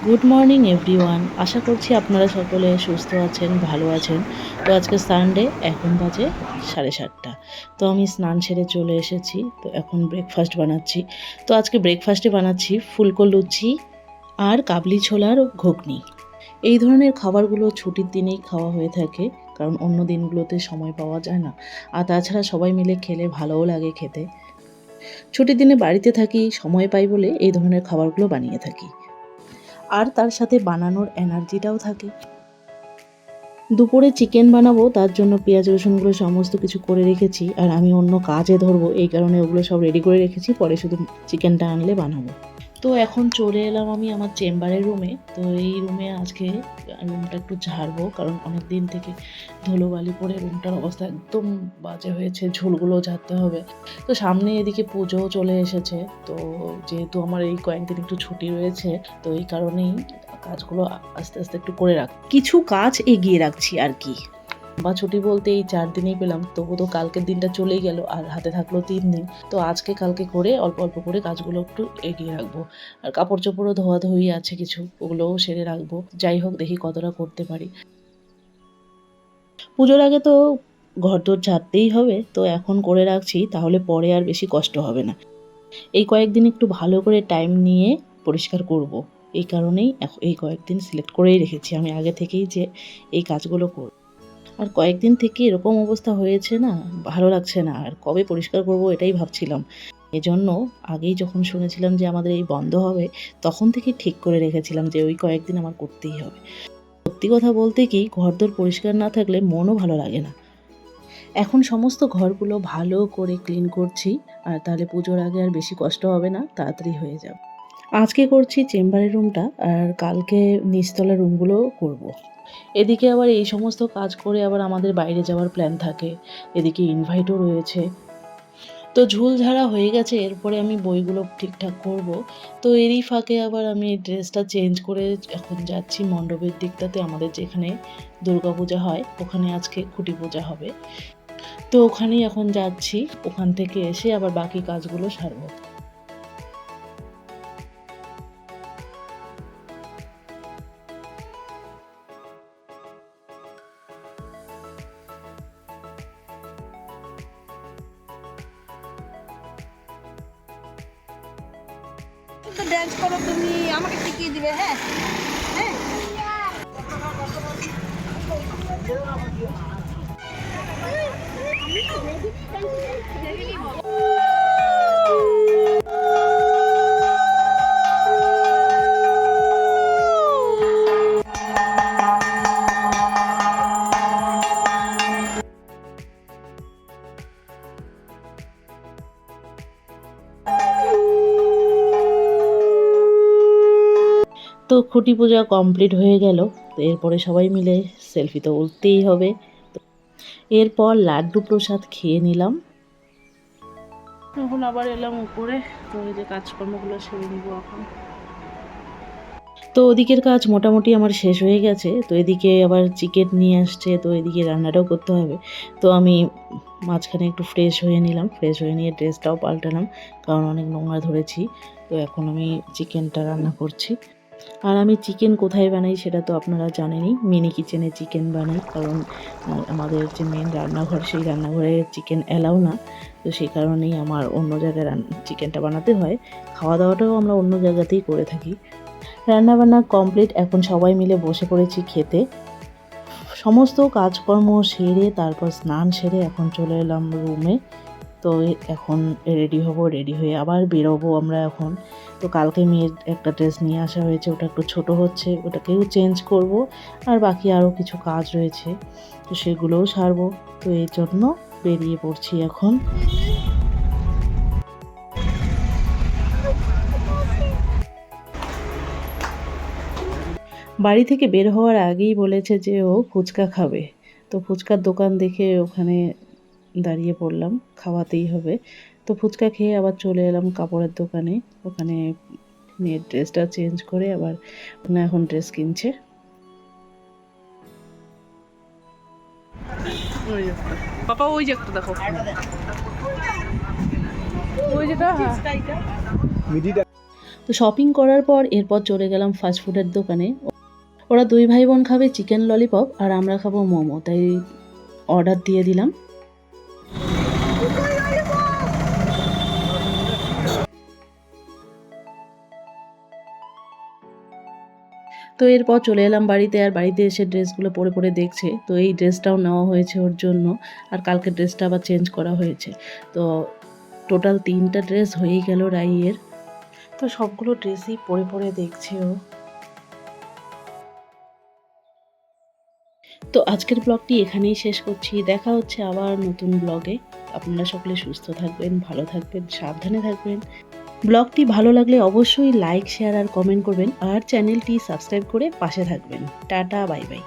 Good morning everyone. আশা করছি আপনারা সকলে সুস্থ আছেন, ভালো আছেন। তো আজকে সানডে, এখন বাজে 7:30। তো আমি স্নান সেরে চলে এসেছি। তো এখন ব্রেকফাস্ট বানাচ্ছি। তো আজকে ব্রেকফাস্টে বানাচ্ছি ফুলকো লুচি আর কাবলি ছোলার ঘুগনি। এই ধরনের খাবারগুলো ছুটির দিনেই খাওয়া হয়ে থাকে, কারণ অন্য দিনগুলোতে সময় পাওয়া যায় না। আর তাছাড়া সবাই মিলে খেলে ভালোও লাগে খেতে। ছুটির দিনে বাড়িতে থাকি, সময় পাই বলে এই ধরনের খাবারগুলো বানিয়ে থাকি। আর তার সাথে বানানোর এনার্জিটাও থাকে। দুপুরে চিকেন বানাবো, তার জন্য পেঁয়াজ রসুনগুলো সমস্ত কিছু করে রেখেছি। আর আমি অন্য কাজে ধরবো, এই কারণে ওগুলো সব রেডি করে রেখেছি, পরে শুধু চিকেনটা আনলে বানাবো। তো এখন চলে এলাম আমি আমার চেম্বারের রুমে। তো এই রুমে আজকে রুমটা একটু ঝাড়বো, কারণ অনেক দিন থেকে ধুলোবালি পরে রুমটার অবস্থা একদম বাজে হয়েছে। ঝুলগুলো ঝাড়তে হবে। তো সামনে এদিকে পুজোও চলে এসেছে। তো যেহেতু আমার এই কয়েকদিন একটু ছুটি রয়েছে, তো এই কারণেই কাজগুলো আস্তে আস্তে একটু করে কিছু কাজ এগিয়ে রাখছি আর কি। বা ছুটি বলতে এই 4 দিনেই পেলাম, তবু তো কালকের দিনটা চলেই গেল, আর হাতে থাকলো 3 দিন। তো আজকে কালকে করে অল্প অল্প করে কাজগুলো একটু এগিয়ে রাখবো। আর কাপড় চোপড়ও ধোয়াধুয়ি আছে কিছু, ওগুলোও সেরে রাখবো। যাই হোক, দেখি কতটা করতে পারি। পুজোর আগে তো ঘরদোর ঝাড়তেই হবে, তো এখন করে রাখছি, তাহলে পরে আর বেশি কষ্ট হবে না। এই কয়েকদিন একটু ভালো করে টাইম নিয়ে পরিষ্কার করব। এই কারণেই এই কয়েকদিন সিলেক্ট করেই রেখেছি আমি আগে থেকেই, যে এই কাজগুলো করব। আর কয়েকদিন থেকে এরকম অবস্থা হয়েছে না, ভালো লাগছে না, আর কবে পরিষ্কার করব এটাই ভাবছিলাম। এজন্য আগেই যখন শুনেছিলাম যে আমাদের এই বন্ধ হবে, তখন থেকে ঠিক করে রেখেছিলাম যে ওই কয়েকদিন আমার করতেই হবে। সত্যি কথা বলতে কি, ঘরদোর পরিষ্কার না থাকলে মনও ভালো লাগে না। এখন সমস্ত ঘরগুলো ভালো করে ক্লিন করছি, আর তাহলে পুজোর আগে আর বেশি কষ্ট হবে না, তাড়াতাড়ি হয়ে যাবে। আজকে করছি চেম্বারের রুমটা, আর কালকে নিচতলার রুমগুলো করব। এদিকে আবার এই সমস্ত কাজ করে আবার আমাদের বাইরে যাওয়ার প্ল্যান থাকে। এদিকে ইনভাইটও রয়েছে। তো ঝুল ঝাড়া হয়ে গেছে, এরপরে আমি বইগুলো ঠিকঠাক করব। তো এরই ফাঁকে আবার আমি ড্রেসটা চেঞ্জ করে এখন যাচ্ছি মণ্ডপের দিকটাতে। আমাদের যেখানে দুর্গাপূজা হয়, ওখানে আজকে খুঁটি পূজা হবে। তো ওখানেই এখন যাচ্ছি। ওখান থেকে এসে আবার বাকি কাজগুলো সারবো। ডান্স করো, তুমি আমাকে শিখিয়ে দিবে। হ্যাঁ হ্যাঁ। তো খুঁটি পূজা কমপ্লিট হয়ে গেল। তো এরপরে সবাই মিলে সেলফি তো উঠতেই হবে। এরপর লাড্ডু প্রসাদ খেয়ে নিলাম। এখন আবার এলাম উপরে। তো এই যে কাজকর্মগুলো সেরে নিব এখন। তো ওদিকের কাজ মোটামুটি আমার শেষ হয়ে গেছে। তো এদিকে আবার চিকেন নিয়ে আসছে, তো এদিকে রান্নাটাও করতে হবে। তো আমি মাঝখানে একটু ফ্রেশ হয়ে নিলাম, ফ্রেশ হয়ে নিয়ে ড্রেসটাও পাল্টালাম, কারণ অনেক নোংরা ধরেছি। তো এখন আমি চিকেনটা রান্না করছি। আর আমি চিকেন কোথায় বানাই সেটা তো আপনারা জানেনই, মিনি কিচেনে চিকেন বানাই, কারণ আমাদের যে মেন রান্নাঘর, সেই রান্নাঘরে চিকেন অ্যালাউ না। তো সেই কারণেই আমার অন্য জায়গায় চিকেনটা বানাতে হয়। খাওয়া দাওয়াটাও আমরা অন্য জায়গাতেই করে থাকি। রান্নাবান্না কমপ্লিট, এখন সবাই মিলে বসে পড়েছি খেতে। সমস্ত কাজকর্ম সেরে তারপর স্নান সেরে এখন চলে এলাম রুমে। তো এখন রেডি হব, রেডি হয়ে আবার বেরোবো আমরা এখন। তো কালকে মেয়ের একটা ড্রেস নিয়ে আসা হয়েছে, ওটা একটু ছোট হচ্ছে, ওটাকেও চেঞ্জ করব। আর বাকি আরও কিছু কাজ রয়েছে, তো সেগুলোও সারবো। তো এই জন্য বেরিয়ে পড়ছি এখন। বাড়ি থেকে বের হওয়ার আগেই বলেছে যে ও ফুচকা খাবে। তো ফুচকার দোকান দেখে ওখানে দাঁড়িয়ে পড়লাম, খাওয়াতেই হবে। তো ফুচকা খেয়ে আবার চলে এলাম কাপড়ের দোকানে। ওখানে মেয়ের ড্রেসটা চেঞ্জ করে আবার ওখানে এখন ড্রেস কিনছে। পাপা ওই যে একটা দেখো, ওই যেটা। তো শপিং করার পর এরপর চলে গেলাম ফাস্টফুডের দোকানে। ওরা 2 ভাই বোন খাবে চিকেন ললিপপ আর আমরা খাবো মোমো, তাই অর্ডার দিয়ে দিলাম। তো এরপর চলে এলাম বাড়িতে, আর বাড়িতে এসে ড্রেসগুলো পরে পরে দেখছে। তো এই ড্রেসটাও নেওয়া হয়েছে ওর জন্য, আর কালকে ড্রেসটা আবার চেঞ্জ করা হয়েছে। তো টোটাল 3টা ড্রেস হয়েই গেল রাইয়ের। তো সবগুলো ড্রেসই পরে পরে দেখছে ও। তো আজকের ব্লগটি এখানেই শেষ করছি। দেখা হচ্ছে আবার নতুন ব্লগে। আপনারা সকলে সুস্থ থাকবেন, ভালো থাকবেন, সাবধানে থাকবেন। ব্লগটি ভালো লাগলে অবশ্যই লাইক, শেয়ার আর কমেন্ট করবেন, আর চ্যানেলটি সাবস্ক্রাইব করে পাশে থাকবেন। Tata, bye bye.